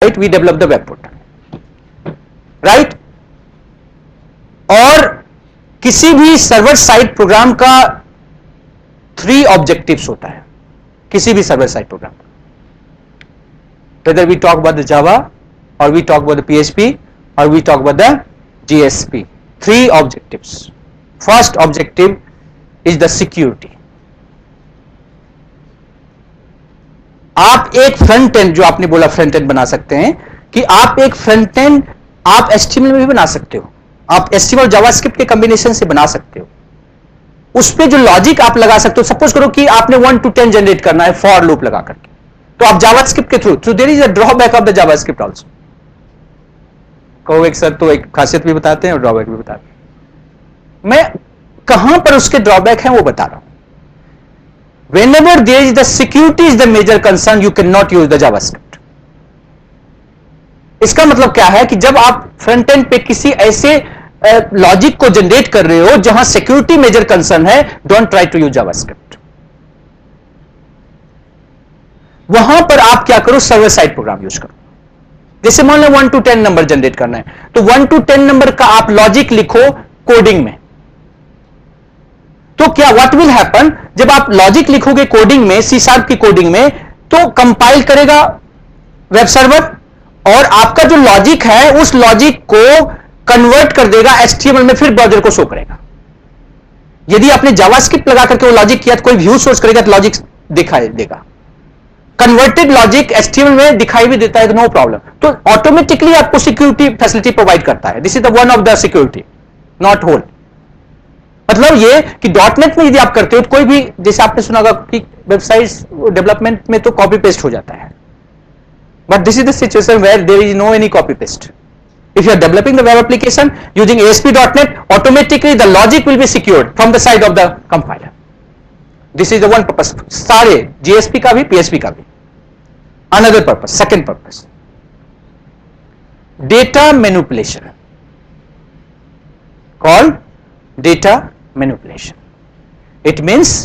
right? We develop the web portal, right? और किसी भी सर्वर साइड प्रोग्राम का 3 ऑब्जेक्टिव्स होता है, किसी भी server side program, whether we talk about the Java or we talk about the PHP or we talk about the GSP. 3 objectives. First objective is the security. आप एक front end, जो आपने बोला फ्रंट एंड बना सकते हैं, कि आप एक फ्रंट एंड आप HTML में भी बना सकते हो, आप HTML जावास्क्रिप्ट के कॉम्बिनेशन से बना सकते हो, उस पे जो लॉजिक आप लगा सकते हो. सपोज करो कि आपने 1 to 10 जनरेट करना है फॉर लूप लगा करके, तो आप जावास्क्रिप्ट के through their is a drawback of the JavaScript also. कहोगे सर तो एक खासियत भी बताते हैं और ड्रॉबैक भी बताते हैं. मैं कहां पर उसके ड्रॉबैक है वो बता रहा हूं. Whenever there is the security is the major concern, you cannot use the JavaScript. इसका मतलब क्या है कि जब आप फ्रंट एंड पे किसी ऐसे लॉजिक को जनरेट कर रहे हो जहां सिक्योरिटी मेजर कंसर्न है, don't try to use JavaScript. वहां पर आप क्या करो, सर्वर साइड प्रोग्राम यूज करो. जैसे मान लो 1 to 10 नंबर जनरेट करना है, तो 1 to 10 नंबर का आप लॉजिक लिखो कोडिंग में. तो क्या व्हाट विल हैपन, जब आप लॉजिक लिखोगे कोडिंग में, C# की कोडिंग में, तो कंपाइल करेगा वेब सर्वर और आपका जो लॉजिक है उस लॉजिक को कन्वर्ट कर देगा HTML में, फिर ब्राउजर को शो करेगा. यदि आपने जावास्क्रिप्ट लगा करके वो लॉजिक किया तो कोई व्यू सोर्स करेगा तो लॉजिक दिखाई देगा. कन्वर्टेड लॉजिक HTML में दिखाई भी देता है तो नो प्रॉब्लम. तो ऑटोमेटिकली आपको सिक्योरिटी फैसिलिटी प्रोवाइड करता है. This is the one of the security, not whole. मतलब ये कि .NET में यदि आप करते हो तो कोई भी, जैसे आपने सुना होगा कि वेबसाइट्स डेवलपमेंट में तो कॉपी पेस्ट हो जाता है, but this is the situation where there is no any copy paste. If you are developing the web application using ASP.NET, automatically the logic will be secured from the side of the compiler. This is the one purpose. सारे GSP का भी, PHP का भी. Another purpose, second purpose, data manipulation, called data manipulation. It means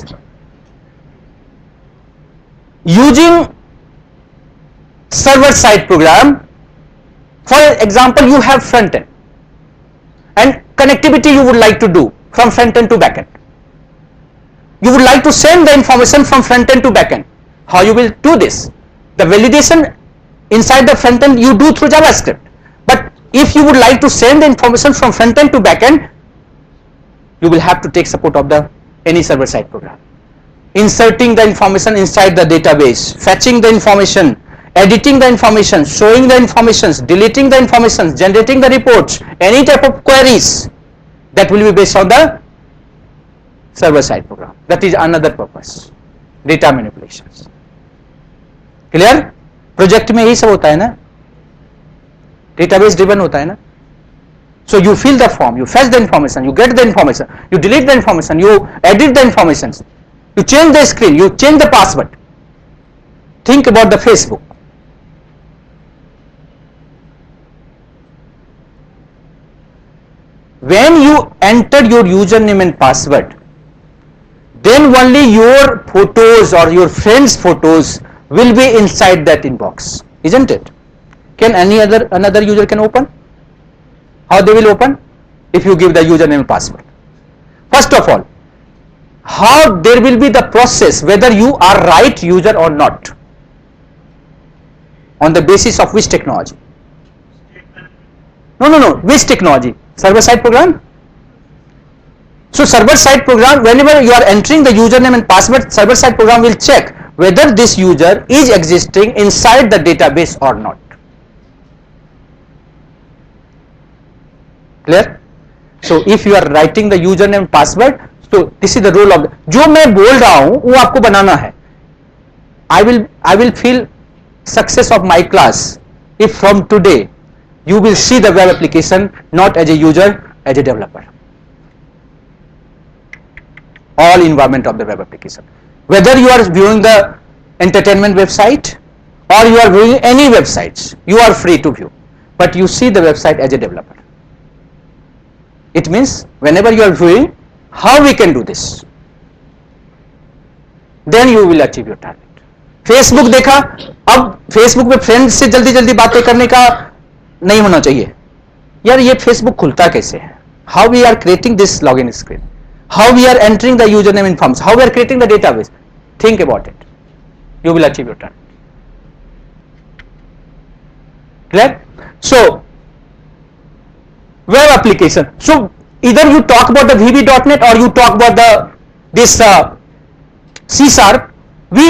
using server side program. For example, you have front end and connectivity you would like to do from front end to back end. You would like to send the information from front end to back end. How you will do this? The validation inside the front end you do through JavaScript. But if you would like to send the information from front end to back end, you will have to take support of the any server side program. Inserting the information inside the database, fetching the information, editing the information, showing the informations, deleting the informations, generating the reports, any type of queries, that will be based on the server side program. That is another purpose, data manipulations. Clear? Project में यही सब होता है ना, database driven होता है ना. So you fill the form, you fetch the information, you get the information, you delete the information, you edit the information, you change the screen, you change the password. Think about the Facebook. When you enter your username and password, then only your photos or your friends' photos will be inside that inbox, isn't it? Can another user can open? How they will open? If you give the username and password. First of all, how there will be the process whether you are right user or not, on the basis of which technology? No, which technology? Server side program. So server side program, whenever you are entering the username and password, server side program will check whether this user is existing inside the database or not. Clear? So if you are writing the username and password, so this is the role of the, जो मैं बोल रहा हूं वो आपको बनाना है. I will feel success of my class if from today you will see the web application not as a user, as a developer. All environment of the web application, whether you are viewing the entertainment website or you are viewing any websites, you are free to view, but you see the website as a developer. It means whenever you are viewing, how we can do this, then you will achieve your target. Facebook देखा, अब Facebook पे friend से जल्दी जल्दी बातें करने का नहीं होना चाहिए यार, ये फेसबुक खुलता कैसे है, how we are creating this log in screen, how we are entering the user name in forms, how we are creating the database, think about it, you will achieve your target. Clear? So web application, so either you talk about the VB.NET or you talk about this C#, we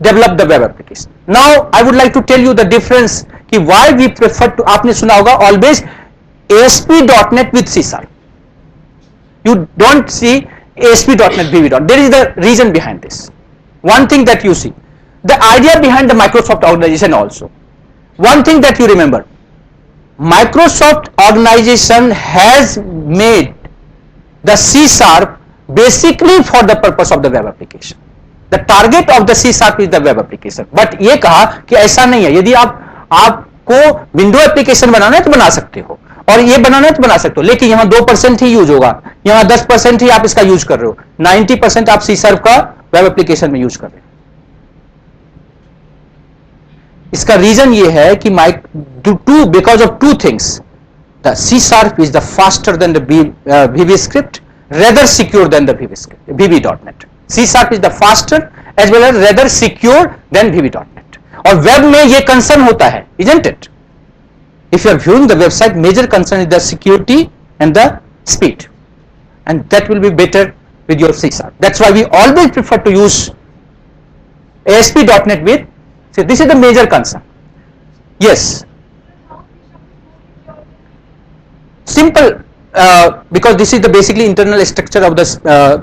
develop the web application. Now I would like to tell you the difference कि why we prefer to, आपने सुना होगा always ASP.NET with C#, you don't see ASP.NET VB. There is the reason behind this. One thing that you see, the idea behind the Microsoft organization also. One thing that you remember, Microsoft organization has made the C# basically for the purpose of the web application. The target of the C# is the web application. But ये कहा कि ऐसा नहीं है, यदि आपको window application बनाना है तो बना सकते हो, और ये बनाना है तो बना सकते हो, लेकिन यहाँ 2% ही यूज होगा, यहाँ 10% ही आप इसका यूज कर रहे हो, 90% आप C# का वेब एप्लीकेशन में यूज कर रहे हैं। इसका रीजन ये है कि because of two things, the C# is the faster than the VB script, rather secure than the VB.NET. C# is the faster as well as rather secure than VB.NET. और web में ये concern होता है, isn't it? If you are viewing the website, major concern is the security and the speed, and that will be better with your C#. That's why we always prefer to use ASP.NET with. So this is the major concern. Yes, simple, because this is the basically internal structure of the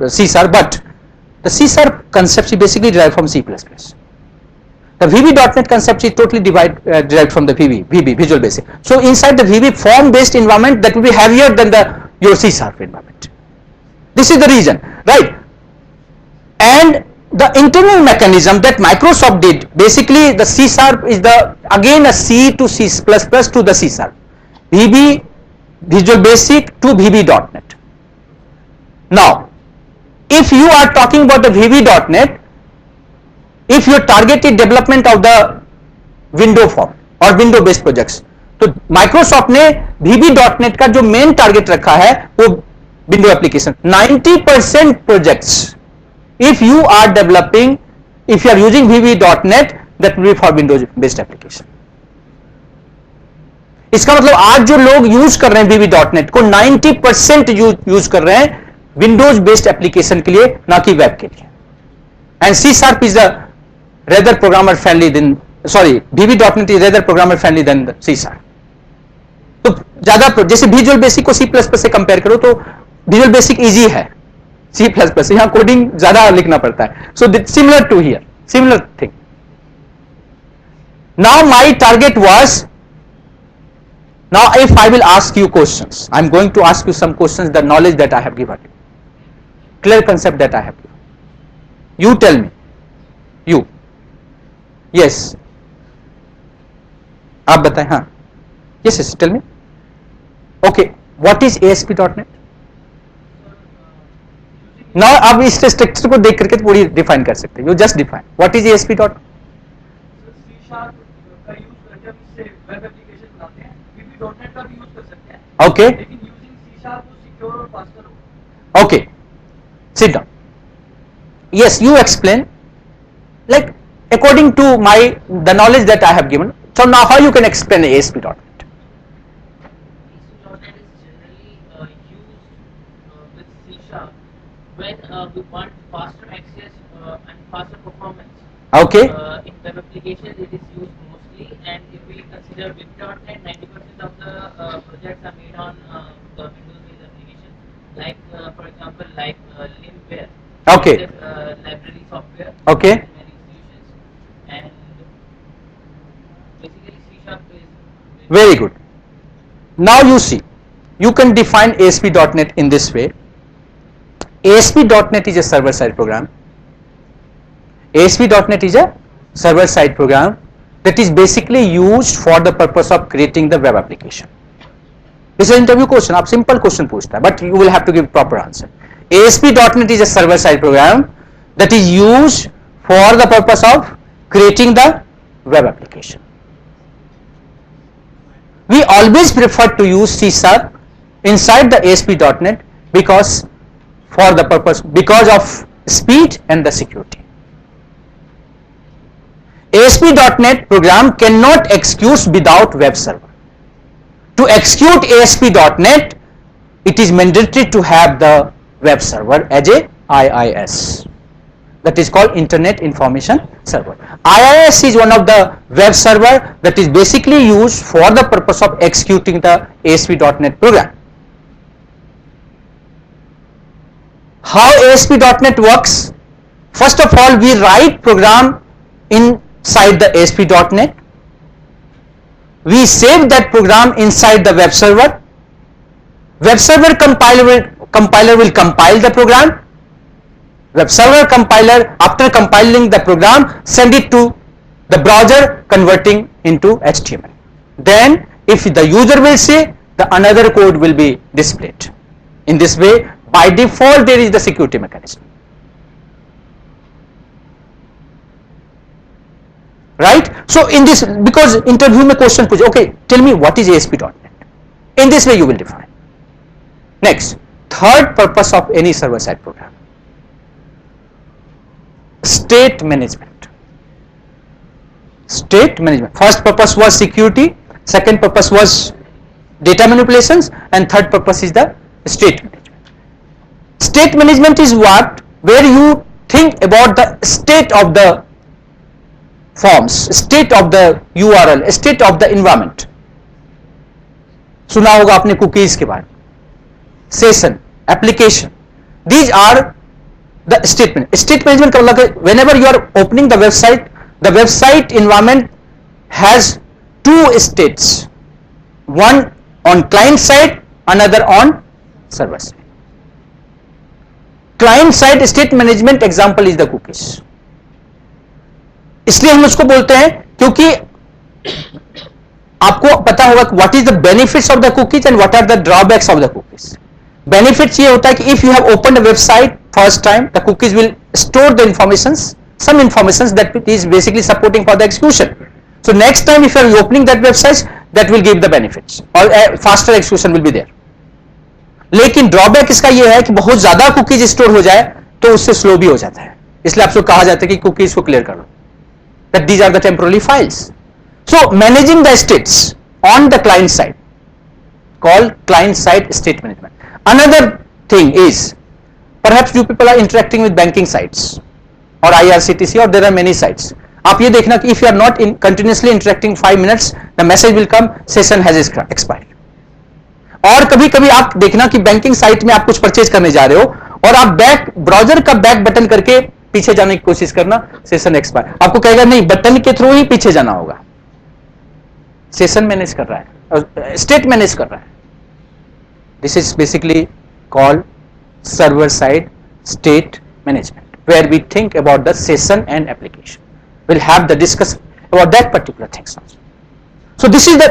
C#, but the C# concept is basically derived from C++. The VB.NET concept is totally derived from the VB, Visual Basic. So inside the VB form-based environment, that will be heavier than your C# environment. This is the reason, right? And the internal mechanism that Microsoft did, basically the C# is again a C to C++ to the C#. VB Visual Basic to VB.NET. Now, if you are talking about the VB.NET, if your targeted development of the window form or window based projects, तो Microsoft ने VB.NET का जो main target रखा है वो window application. 90% projects if you are developing, if you are using VB.NET, that will be for Windows based application. इसका मतलब आज जो लोग यूज कर रहे हैं VB.NET को 90% यूज कर रहे हैं विंडोज बेस्ड एप्लीकेशन के लिए, ना कि वेब के लिए। And C# is the rather programmer friendly than, sorry, VB.NET is rather programmer friendly than C#. तो ज्यादा जैसे विजुअल बेसिक को C++ से कंपेयर करो तो विजुअल बेसिक इजी है, C++ यहां कोडिंग ज्यादा लिखना पड़ता है। So similar to here, similar thing. Now my target was, now if I will ask you questions, I am going to ask you some questions, the knowledge that I have given you, clear concept that I have given you, tell me, you, yes, आप बताएं, हाँ, yes, yes, tell me, okay, what is ASP.NET? now आप इस structure को देख करके पूरी define कर सकते हैं, you just define what is ASP.NET? .NET का भी यूज कर सकते हैं, ओके, लेकिन यूजिंग C# को सिक्योर और फास्टर होगा। Okay, sit down, yes, you explain like according to my the knowledge that I have given, so now how you can explain ASP.NET? ASP.NEट is generally used with C# when we want faster access and faster performance. Okay. In web applications it is used mostly, and if we consider VB.NET, 90% of the projects are made on the Windows-based application, like for example, like Limware. Okay. Library software. Okay. Many solutions, and basically C# is very good. Now you see, you can define ASP.NET in this way. ASP.NET is a server-side program. ASP.NET is a server-side program that is basically used for the purpose of creating the web application. This is an interview question, आप simple question पूछता है, but you will have to give proper answer. ASP.NET is a server-side program that is used for the purpose of creating the web application. We always prefer to use C# inside the ASP.NET because of speed and the security. ASP.NET program cannot execute without web server. To execute ASP.NET, it is mandatory to have the web server as a IIS. That is called Internet Information Server. IIS is one of the web server that is basically used for the purpose of executing the ASP.NET program. How ASP.NET works? First of all, we write program inside the ASP.NET. We save that program inside the web server. Web server compiler will compile the program. Web server compiler, after compiling the program, send it to the browser, converting into HTML. Then if the user will see, the another code will be displayed. In this way, by default, there is the security mechanism. Right? So in this, because interview mein question puche, okay, tell me what is ASP.NET. In this way you will define. Next, third purpose of any server-side program. State management. State management. First purpose was security, second purpose was data manipulations, and third purpose is the state management. State management is what? Where you think about the state of the forms, state of the URL, state of the environment. सुना होगा आपने cookies के बारे में, session, application. These are the state management. State management का मतलब है whenever you are opening the website environment has two states, one on client side, another on server side. Client side state management example is the cookies. इसलिए हम उसको बोलते हैं क्योंकि आपको पता होगा what is the benefits of the cookies and what are the drawbacks of the cookies. Benefits ये होता है कि if you have opened a website first time, the cookies will store the informations, some informations that it is basically supporting for the execution. So next time if you are opening that website, that will give the benefits or a faster execution will be there. लेकिन drawback इसका यह है कि बहुत ज्यादा cookies store हो जाए तो उससे स्लो भी हो जाता है, इसलिए आपसे कहा जाता है कि कुकीज को क्लियर कर लो, that these are the temporary files. So managing the states on the client side called client side state management. Another thing is perhaps you people are interacting with banking sites or IRCTC or there are many sites. आप ये देखना कि if you are not continuously interacting 5 minutes, the message will come session has expired. और कभी कभी आप देखना कि बैंकिंग साइट में आप कुछ परचेज करने जा रहे हो और आप बैक ब्राउजर का बैक बटन करके पीछे जाने की कोशिश करना, सेशन एक्सपायर, आपको कहेगा नहीं बटन के थ्रू ही पीछे जाना होगा. सेशन मैनेज कर रहा है, स्टेट मैनेज कर रहा है. This is basically called server side state management, where we think about the session and application. Will have the discuss about that particular things. So this is the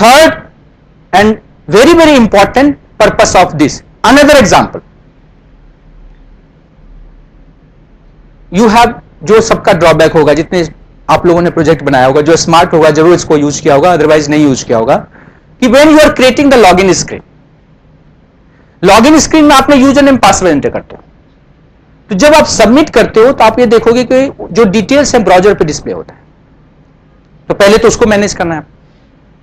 third and very important purpose of this. Another example, you have, जो सबका drawback होगा, जितने आप लोगों ने project बनाया होगा, जो स्मार्ट होगा जरूर इसको यूज किया होगा, अदरवाइज नहीं यूज किया होगा, कि when you are creating the login screen, login screen में आपने यूजर नेम पासवर्ड एंटर करते हो, तो जब आप सबमिट करते हो तो आप ये देखोगे कि जो डिटेल्स है ब्राउजर पे डिस्प्ले होता है. तो पहले तो उसको मैनेज करना है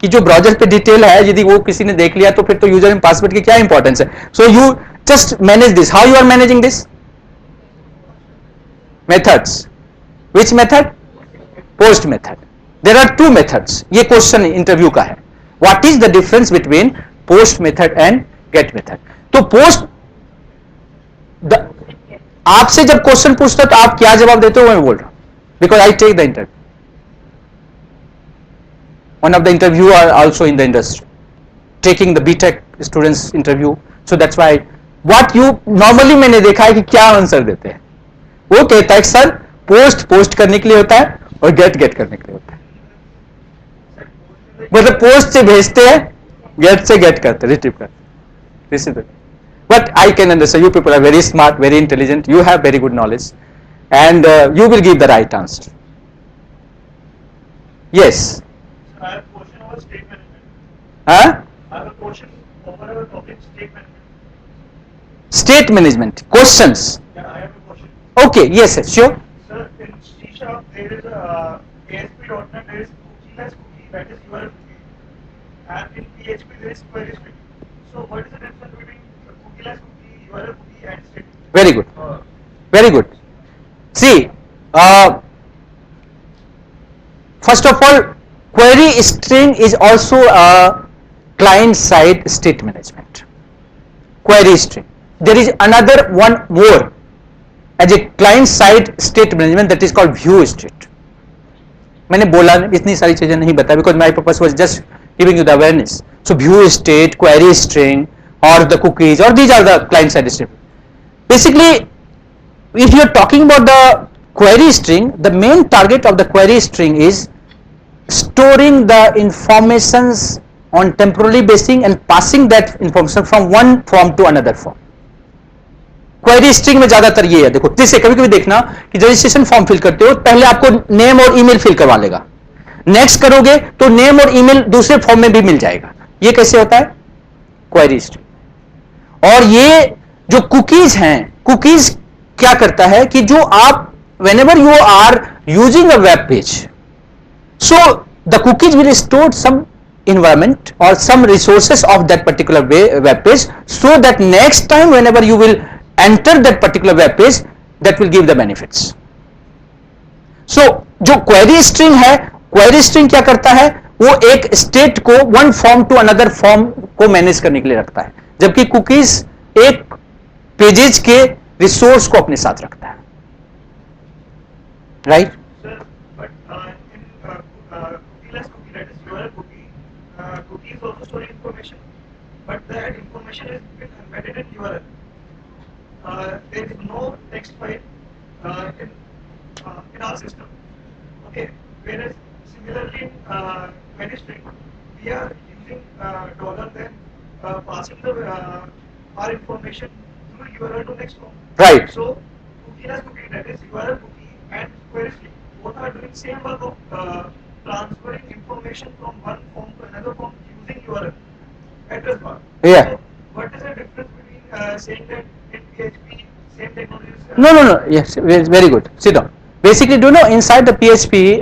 कि जो ब्राउजर पे डिटेल है यदि वो किसी ने देख लिया तो फिर तो यूजर नेम पासवर्ड की क्या इंपॉर्टेंस है. So you just manage this. How you are managing this? Methods. Which method? Post method. There are two methods. ये क्वेश्चन इंटरव्यू का है. What is the difference between post method and get method? तो post, आपसे जब question पूछता तो आप क्या जवाब देते हो मैं बोल रहा हूं, because I take the interview. One of the interviewer also in the industry, taking the BTech students interview. So that's why what you normally मैंने देखा है कि क्या आंसर देते हैं, वो कहता है सर पोस्ट करने के लिए होता है और गेट करने के लिए होता है. मतलब पोस्ट से भेजते हैं, गेट से गेट करते, रिट्रीव करते. This is it. But I can understand you people are very smart, very intelligent, you have very good knowledge and you will give the right answer. Yes. So I have a question over state management. Huh? I have a question over a topic state management. State management. Questions. Yeah, I have a question. Okay. Yes, yes, sure. Sir, in C Sharp there is a ASP.NET there is cookieless cookie that is URL cookie, and in PHP there is query string. So what is the difference between the cookieless cookie, URL cookie, and state? Very good. Very good. See, first of all, query string is also a client-side state management. Query string. There is another one more as a client-side state management that is called view state. मैंने बोला इतनी सारी चीजें नहीं बताया because my purpose was just giving you the awareness. So view state, query string, or the cookies, or these are the client-side state. Basically, if you are talking about the query string, the main target of the query string is storing the informations on temporary basis and passing that information from one form to another form. Query string में ज्यादातर ये है, देखो जैसे कभी कभी देखना कि रजिस्ट्रेशन फॉर्म फिल करते हो पहले आपको नेम और ईमेल फिल करवा लेगा, नेक्स्ट करोगे तो नेम और ईमेल दूसरे फॉर्म में भी मिल जाएगा. ये कैसे होता है? Query string. और ये जो कुकीज हैं, कुकीज क्या करता है कि जो आप whenever you are using a web page, so the cookies will store some environment or some resources of that particular web page, so that next time whenever you will enter that particular web page, that will give the benefits. So जो query string है, query string क्या करता है, वो एक state को one form to another form को manage करने के लिए रखता है, जबकि कुकीज एक पेजेज के रिसोर्स को अपने साथ रखता है. Right? Sir, but in cookieless cookie, that is URL cookie, cookie is also storing information, but that information is been embedded in URL. There is no text file in our system. Okay, whereas similarly in query string, we are using dollar then passing the our information through URL to next form. Right. So cookieless cookie, that is URL cookie, and query string, both are doing same work of transferring information from one form to another form using URL address bar. Yeah. So what is the difference between saying that in PHP same technology is No. Yes, very good. Sit down. Basically, do you know inside the PHP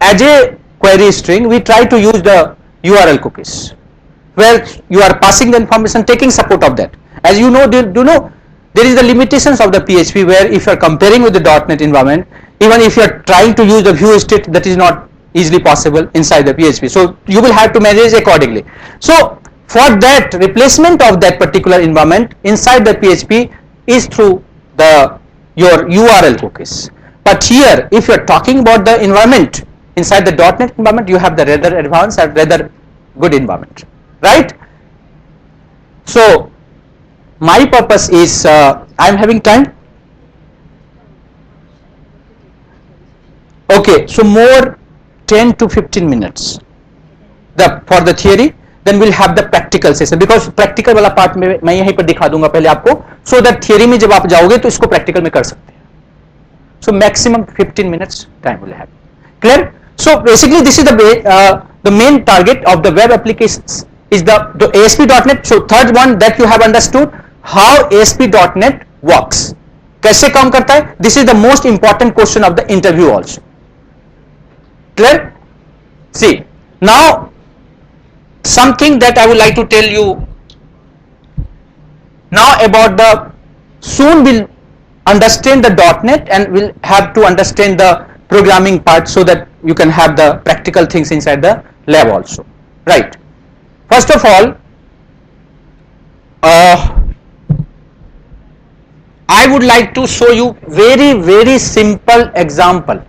as a query string, we try to use the URL cookies, where you are passing the information, taking support of that. As you know, do you know there is the limitations of the PHP, where if you are comparing with the .NET environment, even if you are trying to use the view state, that is not easily possible inside the PHP. So you will have to manage accordingly. So for that replacement of that particular environment inside the PHP is through your URL cookies. But here, if you are talking about the environment inside the .NET environment, you have the rather advanced and rather good environment, right? So my purpose is I am having time. Okay, so more 10 to 15 minutes for the theory, then we'll have the practical session, because practical वाला part में मैं यहीं पर दिखा दूंगा पहले आपको, so that theory में जब आप जाओगे तो इसको practical में कर सकते हैं. So maximum 15 minutes time will have. Clear? So basically this is the main target of the web applications is the ASP.NET. So third one that you have understood how ASP.NET works. कैसे काम करता है? This is the most important question of the interview also. Clear? See, now something that I would like to tell you now about the, soon we'll understand the .NET and we'll have to understand the programming part, so that you can have the practical things inside the lab also, right? First of all, I would like to show you very simple example.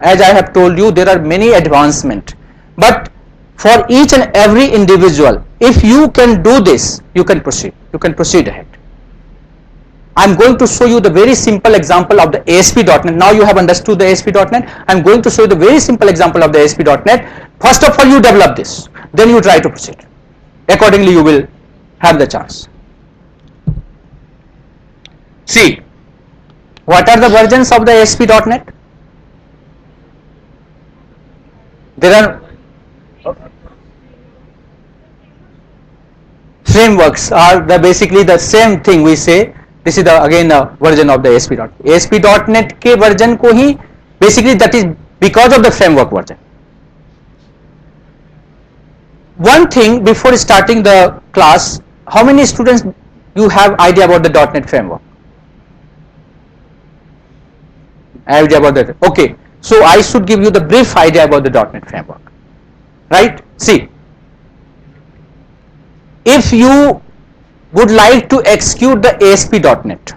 As I have told you, there are many advancements, but for each and every individual, if you can do this, you can proceed ahead. I'm going to show you the very simple example of the ASP.NET. Now you have understood the ASP.NET. I'm going to show you the very simple example of the ASP.NET. First of all, you develop this, then you try to proceed. Accordingly, you will have the chance. See, what are the versions of the ASP.NET? There are frameworks are basically the same thing we say. This is again a version of the ASP.NET. ASP.NET के version को ही basically that is because of the framework version. One thing before starting the class, how many students you have idea about the .NET framework? Idea about that? Okay, so I should give you the brief idea about the .NET framework, right? See, if you would like to execute the ASP.NET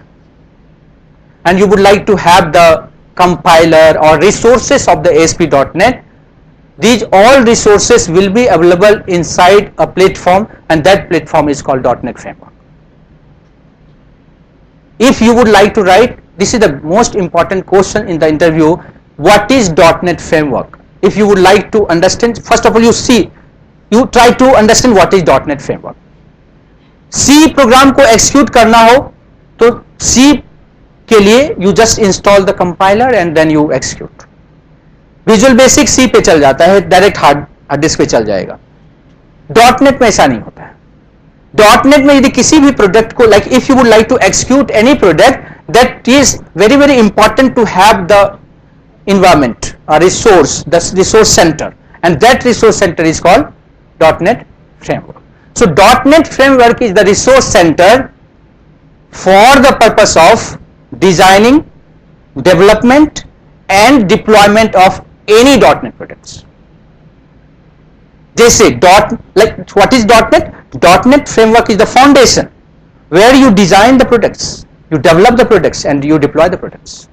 and you would like to have the compiler or resources of the ASP.NET, these all resources will be available inside a platform, and that platform is called .NET framework. If you would like to write, this is the most important question in the interview, what is .NET framework? If you would like to understand, first of all you try to understand what is .NET framework. C program को execute करना हो तो C के लिए you just install the compiler and then you execute. Visual Basic C पे चल जाता है, डायरेक्ट हार्ड डिस्क पे चल जाएगा. .NET में ऐसा नहीं होता है. .NET में यदि किसी भी प्रोडक्ट को, like if you would like to execute any product, that is very very important to have the environment, a resource, the resource center, and that resource center is called .NET framework. So .NET framework is the resource center for the purpose of designing, development and deployment of any .NET products. They say like what is .NET? .NET framework is the foundation where you design the products, you develop the products and you deploy the products.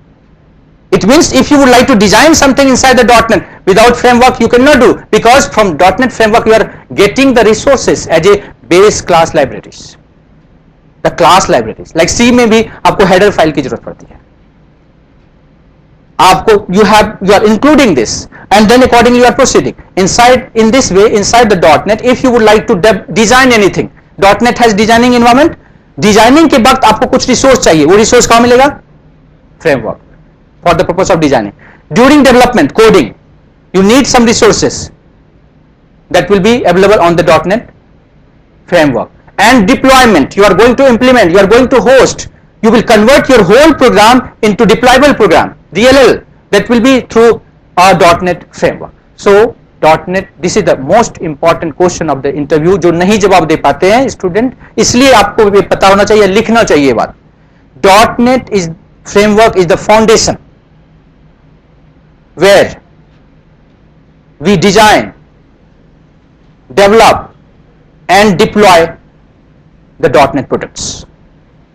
It means if you would like to design something inside the .NET without framework you cannot do, because from .NET framework you are getting the resources as a base class libraries. The class libraries like C में भी आपको header file की जरूरत पड़ती है. आपको you are including this and then accordingly you are proceeding inside in this way inside the .NET. If you would like to design anything, .NET has designing environment. Designing के वक्त आपको कुछ resource चाहिए, वो resource कहाँ मिलेगा? Framework for the purpose of designing. During development, coding, you need some resources that will be available on the .NET framework. And deployment, you are going to implement, you are going to host, you will convert your whole program into deployable program, DLL, that will be through our .NET framework. So .NET, this is the most important question of the interview, जो नहीं जवाब दे पाते हैं student, इसलिए आपको ये पता होना चाहिए, लिखना चाहिए बात. .NET is framework is the foundation where we design, develop and deploy the .NET products.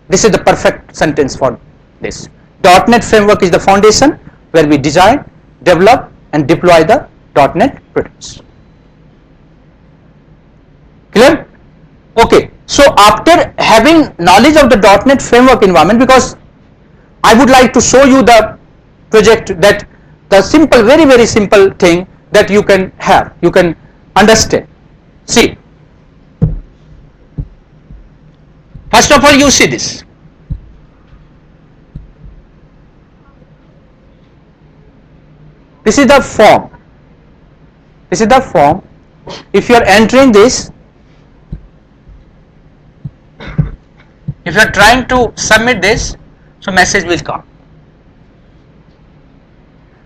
This is the perfect sentence for this. .NET framework is the foundation where we design, develop and deploy the .NET products. Clear? Okay. So after having knowledge of the .NET framework environment, because I would like to show you the project, that the simple, very very simple thing that you can have, you can understand. See, first of all you see this. This is the form. This is the form. If you are entering this, if you are trying to submit this, so message will come.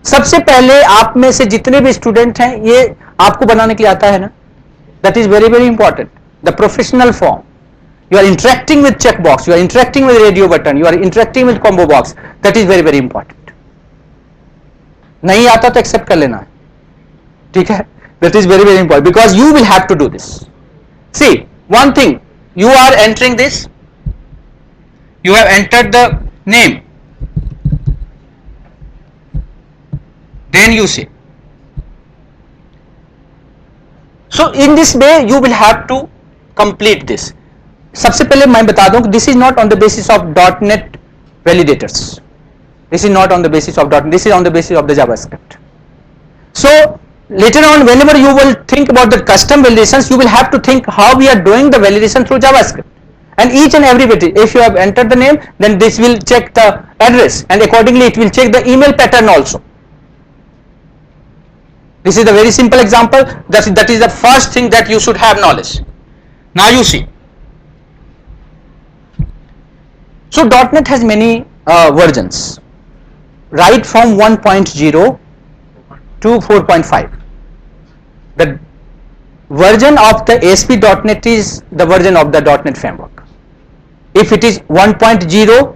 सबसे पहले आप में से जितने भी student हैं, ये आपको बनाने के लिए आता है ना, that is very very important. The professional form. You are interacting with checkbox, you are interacting with radio button, you are interacting with combo box. That is very very important. नहीं आता तो एक्सेप्ट कर लेना है, ठीक है? That is very very important because you will have to do this. See, one thing, you are entering this, you have entered the name, then you see. So in this way you will have to complete this. सबसे पहले मैं बता दूं कि this is not on the basis of .NET validators. This is not on the basis of .NET. This is on the basis of the JavaScript. So later on, whenever you will think about the custom validations, you will have to think how we are doing the validation through JavaScript. And each and every bit, if you have entered the name, then this will check the address, and accordingly it will check the email pattern also. This is a very simple example. That is the first thing that you should have knowledge. Now you see. So .NET has many versions, right from 1.0 to 4.5. The version of the ASP.NET is the version of the .NET framework. If it is 1.0,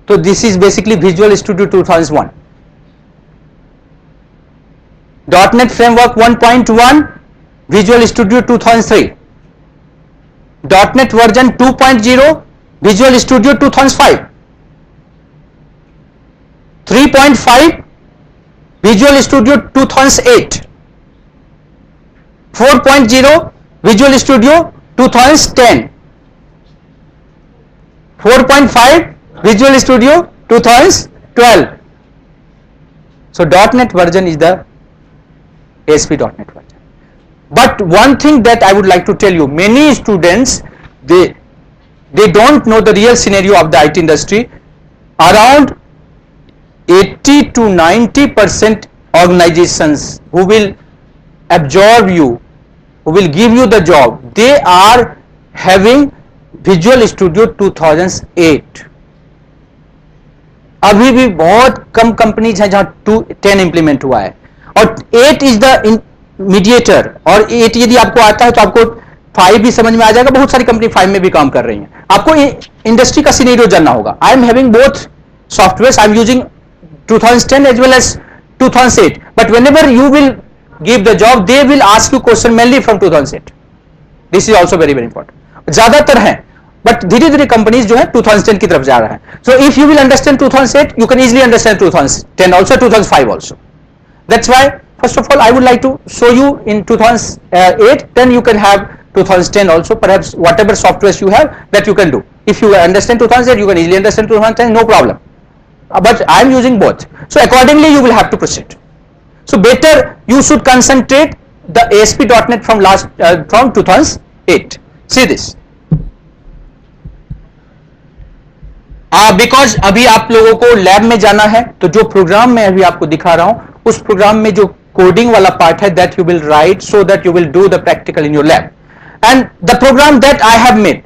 so this is basically Visual Studio 2001. .NET Framework 1.1, Visual Studio 2003. .NET version 2.0, Visual Studio 2005. 3.5, Visual Studio 2008. 4.0, Visual Studio 2010. 4.5, Visual Studio 2012. So .NET version is the ASP.NET version. But one thing that I would like to tell you, many students, they don't know the real scenario of the IT industry. Around 80 to 90% organizations who will absorb you, who will give you the job, they are having Visual Studio 2008. अभी भी बहुत कम companies हैं जहां 10 implement हुआ है, और 8 is the mediator, और 8 यदि आपको आता है तो आपको 5 भी समझ में आ जाएगा. बहुत सारी कंपनी 5 में भी काम कर रही हैं. आपको इंडस्ट्री का सिनेरियो जानना होगा. I am having both software, I am using 2010 as well as 2008, but whenever you will give the job, they will ask you question mainly from 2008. This is also very important. ज्यादातर हैं, but धीरे धीरे companies जो है 2010 की तरफ जा रहा है. So if you will understand 2008, you can easily understand 2010 also, 2005 also. That's why first of all I would like to show you in 2008, then you can have 2010 also, perhaps whatever softwares you have that you can do. If you understand 2008, you can easily understand 2010, no problem. But I am using both, so accordingly you will have to proceed. So better you should concentrate the ASP.NET from from 2008. See this. Because अभी आप लोगों को lab में जाना है, तो जो programme मैं अभी आपको दिखा रहा हूं, उस प्रोग्राम में जो कोडिंग वाला पार्ट है, that you will write so that you will do the practical in your lab. And the program that I have made,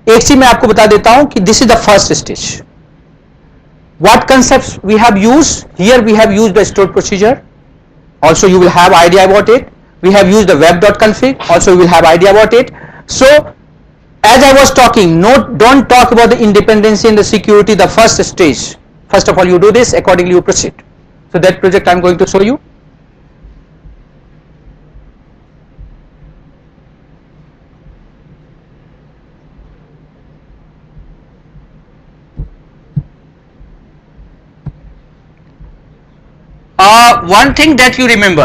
एक चीज मैं आपको बता देता हूं कि this is the first stage. What concepts we have used? Here we have used the stored procedure. Also you will have idea about it. We have used the web.config. Also you will have idea about it. So as I was talking, don't talk about the independency and the security, the first stage. First of all you do this, accordingly you proceed. So that project I am going to show you. One thing that you remember,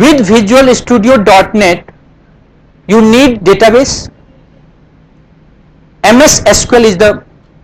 with Visual Studio.NET you need database. MS SQL is the